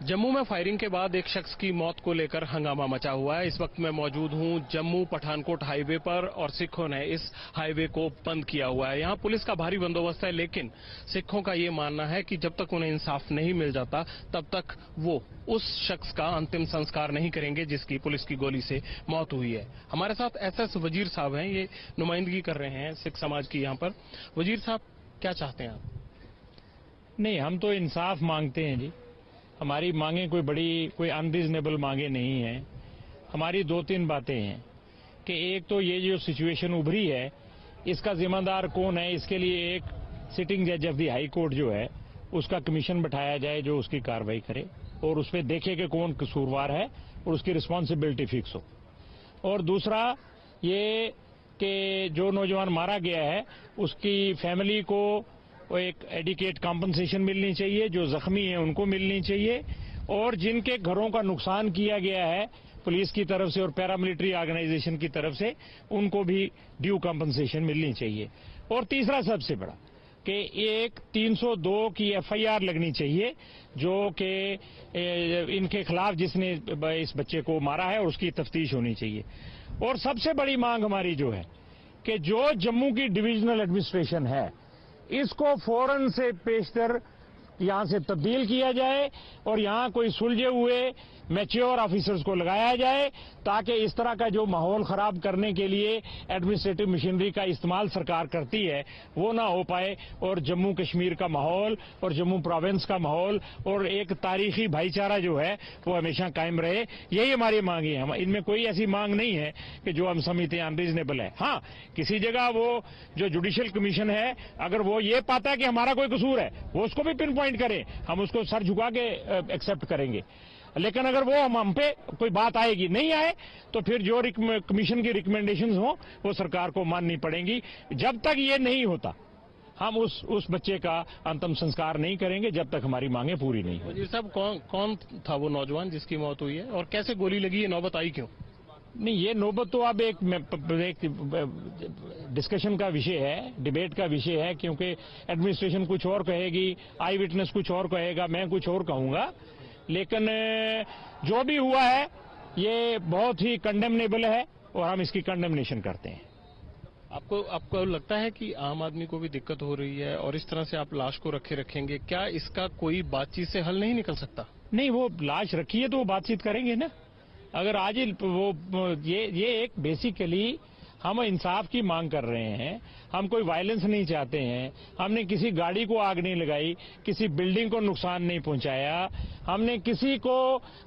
जम्मू में फायरिंग के बाद एक शख्स की मौत को लेकर हंगामा मचा हुआ है। इस वक्त मैं मौजूद हूं जम्मू पठानकोट हाईवे पर और सिखों ने इस हाईवे को बंद किया हुआ है। यहां पुलिस का भारी बंदोबस्त है, लेकिन सिखों का ये मानना है कि जब तक उन्हें इंसाफ नहीं मिल जाता तब तक वो उस शख्स का अंतिम संस्कार नहीं करेंगे जिसकी पुलिस की गोली से मौत हुई है। हमारे साथ एसएस वजीर साहब हैं, ये नुमाइंदगी कर रहे हैं सिख समाज की यहाँ पर। वजीर साहब, क्या चाहते हैं आप? नहीं, हम तो इंसाफ मांगते हैं जी। हमारी मांगे कोई अनरीजनेबल मांगे नहीं हैं। हमारी दो तीन बातें हैं कि एक तो ये जो सिचुएशन उभरी है इसका जिम्मेदार कौन है, इसके लिए एक सिटिंग जज ऑफ द हाई कोर्ट जो है उसका कमीशन बैठाया जाए जो उसकी कार्रवाई करे और उस पर देखे कि कौन कसूरवार है और उसकी रिस्पॉन्सिबिलिटी फिक्स हो। और दूसरा ये कि जो नौजवान मारा गया है उसकी फैमिली को एक एडिकेट कॉम्पनसेशन मिलनी चाहिए, जो जख्मी हैं उनको मिलनी चाहिए, और जिनके घरों का नुकसान किया गया है पुलिस की तरफ से और पैरामिलिट्री ऑर्गेनाइजेशन की तरफ से उनको भी ड्यू कॉम्पनसेशन मिलनी चाहिए। और तीसरा सबसे बड़ा कि एक 302 की एफआईआर लगनी चाहिए जो कि इनके खिलाफ जिसने इस बच्चे को मारा है और उसकी तफ्तीश होनी चाहिए। और सबसे बड़ी मांग हमारी जो है कि जो जम्मू की डिविजनल एडमिनिस्ट्रेशन है इसको फौरन से पेशतर यहां से तब्दील किया जाए और यहां कोई सुलझे हुए मैच्योर ऑफिसर्स को लगाया जाए ताकि इस तरह का जो माहौल खराब करने के लिए एडमिनिस्ट्रेटिव मशीनरी का इस्तेमाल सरकार करती है वो ना हो पाए और जम्मू कश्मीर का माहौल और जम्मू प्रोविंस का माहौल और एक तारीखी भाईचारा जो है वो हमेशा कायम रहे। यही हमारी मांग है। इनमें कोई ऐसी मांग नहीं है कि जो हम समझते हैं अनरीजनेबल है। हाँ, किसी जगह वो जो जुडिशियल कमीशन है अगर वो ये पाता है कि हमारा कोई कसूर है वो उसको भी पिन पॉइंट करे, हम उसको सर झुका के एक्सेप्ट करेंगे। लेकिन अगर वो हम पे कोई बात आएगी, नहीं आए तो फिर जो कमीशन की रिकमेंडेशंस हो वो सरकार को माननी पड़ेंगी। जब तक ये नहीं होता हम उस बच्चे का अंतिम संस्कार नहीं करेंगे जब तक हमारी मांगे पूरी नहीं होगी। वजीर साहब, कौन था वो नौजवान जिसकी मौत हुई है और कैसे गोली लगी, ये नौबत आई क्यों? नहीं, ये नौबत तो अब एक डिस्कशन का विषय है, डिबेट का विषय है, क्योंकि एडमिनिस्ट्रेशन कुछ और कहेगी, आई विटनेस कुछ और कहेगा, मैं कुछ और कहूंगा। लेकिन जो भी हुआ है ये बहुत ही कंडेमनेबल है और हम इसकी कंडेमनेशन करते हैं। आपको लगता है कि आम आदमी को भी दिक्कत हो रही है और इस तरह से आप लाश को रखेंगे, क्या इसका कोई बातचीत से हल नहीं निकल सकता? नहीं, वो लाश रखी है तो वो बातचीत करेंगे ना। अगर आज ये एक बेसिकली हम इंसाफ की मांग कर रहे हैं, हम कोई वायलेंस नहीं चाहते हैं, हमने किसी गाड़ी को आग नहीं लगाई, किसी बिल्डिंग को नुकसान नहीं पहुंचाया, हमने किसी को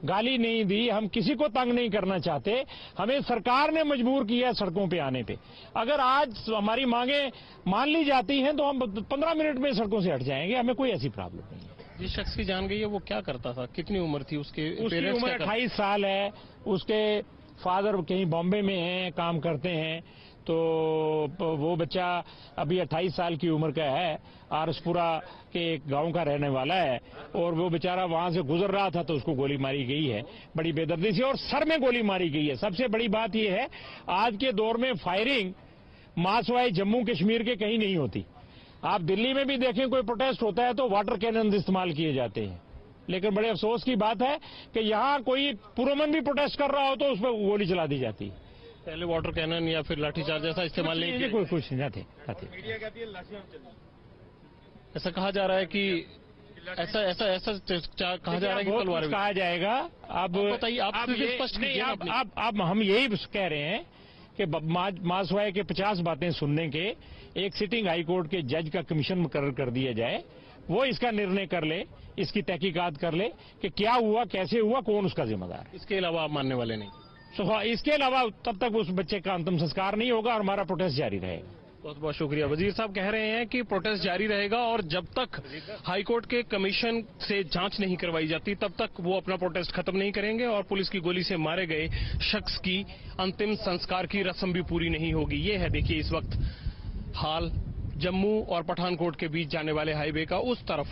गाली नहीं दी, हम किसी को तंग नहीं करना चाहते, हमें सरकार ने मजबूर किया सड़कों पे आने पे। अगर आज हमारी मांगे मान ली जाती हैं तो हम 15 मिनट में सड़कों से हट जाएंगे, हमें कोई ऐसी प्रॉब्लम नहीं है। जिस शख्स की जान गई है वो क्या करता था, कितनी उम्र थी उसकी उम्र 28 साल है। उसके फादर कहीं बॉम्बे में हैं, काम करते हैं, तो वो बच्चा अभी 28 साल की उम्र का है, आरसपुरा के एक गांव का रहने वाला है और वो बेचारा वहां से गुजर रहा था तो उसको गोली मारी गई है बड़ी बेदर्दी से और सर में गोली मारी गई है। सबसे बड़ी बात यह है आज के दौर में फायरिंग मासवाई जम्मू कश्मीर के कहीं नहीं होती। आप दिल्ली में भी देखें कोई प्रोटेस्ट होता है तो वाटर कैनन इस्तेमाल किए जाते हैं, लेकिन बड़े अफसोस की बात है कि यहाँ कोई पुरअमन भी प्रोटेस्ट कर रहा हो तो उस पर गोली चला दी जाती है। पहले वाटर कैनन या फिर लाठीचार्ज जैसा इस्तेमाल नहीं किया, कोई कुछ नहीं थे। मीडिया कहती है लाशें ऐसा कहा जा रहा है कि ऐसा कहा जा रहा है कि तलवार कहा जाएगा। अब बताइए, अब हम यही कह रहे हैं कि मासवाई के 50 बातें सुनने के एक सिटिंग हाई कोर्ट के जज का कमीशन मुकर्रर कर दिया जाए, वो इसका निर्णय कर ले, इसकी तहकीकात कर ले कि क्या हुआ, कैसे हुआ, कौन उसका जिम्मेदार है। इसके अलावा आप मानने वाले नहीं? इसके अलावा तब तक उस बच्चे का अंतिम संस्कार नहीं होगा और हमारा प्रोटेस्ट जारी रहेगा। बहुत बहुत शुक्रिया। वजीर साहब कह रहे हैं कि प्रोटेस्ट जारी रहेगा और जब तक हाईकोर्ट के कमीशन से जांच नहीं करवाई जाती तब तक वो अपना प्रोटेस्ट खत्म नहीं करेंगे और पुलिस की गोली से मारे गए शख्स की अंतिम संस्कार की रस्म भी पूरी नहीं होगी। ये है, देखिए इस वक्त हाल जम्मू और पठानकोट के बीच जाने वाले हाईवे का। उस तरफ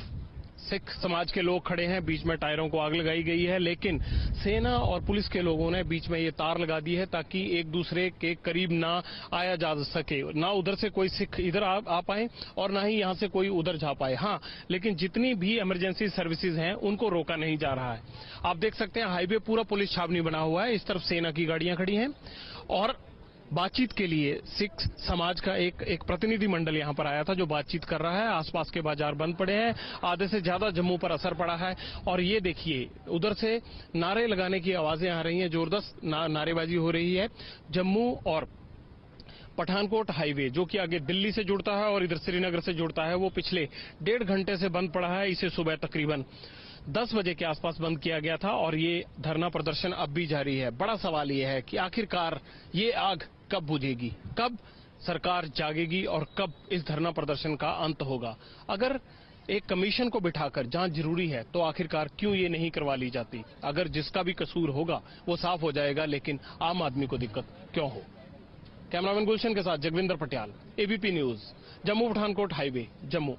सिख समाज के लोग खड़े हैं, बीच में टायरों को आग लगाई गई है, लेकिन सेना और पुलिस के लोगों ने बीच में ये तार लगा दी है ताकि एक दूसरे के करीब ना आया जा सके, ना उधर से कोई सिख इधर आ पाए और ना ही यहां से कोई उधर जा पाए। हाँ, लेकिन जितनी भी इमरजेंसी सर्विसेज हैं उनको रोका नहीं जा रहा है। आप देख सकते हैं हाईवे पूरा पुलिस छावनी बना हुआ है, इस तरफ सेना की गाड़ियां खड़ी हैं और बातचीत के लिए सिख समाज का एक प्रतिनिधि मंडल यहां पर आया था जो बातचीत कर रहा है। आसपास के बाजार बंद पड़े हैं, आधे से ज्यादा जम्मू पर असर पड़ा है और ये देखिए उधर से नारे लगाने की आवाजें आ रही हैं, जोरदार नारेबाजी हो रही है। जम्मू और पठानकोट हाईवे जो कि आगे दिल्ली से जुड़ता है और इधर श्रीनगर से जुड़ता है, वो पिछले 1.5 घंटे से बंद पड़ा है। इसे सुबह तकरीबन 10 बजे के आसपास बंद किया गया था और ये धरना प्रदर्शन अब भी जारी है। बड़ा सवाल ये है कि आखिरकार ये आग कब बुझेगी, कब सरकार जागेगी और कब इस धरना प्रदर्शन का अंत होगा। अगर एक कमीशन को बिठाकर जांच जरूरी है तो आखिरकार क्यों ये नहीं करवा ली जाती। अगर जिसका भी कसूर होगा वो साफ हो जाएगा, लेकिन आम आदमी को दिक्कत क्यों हो। कैमरामैन गुलशन के साथ Jagvinder Patial, ABP news, Jammu Pathankot highway, Jammu.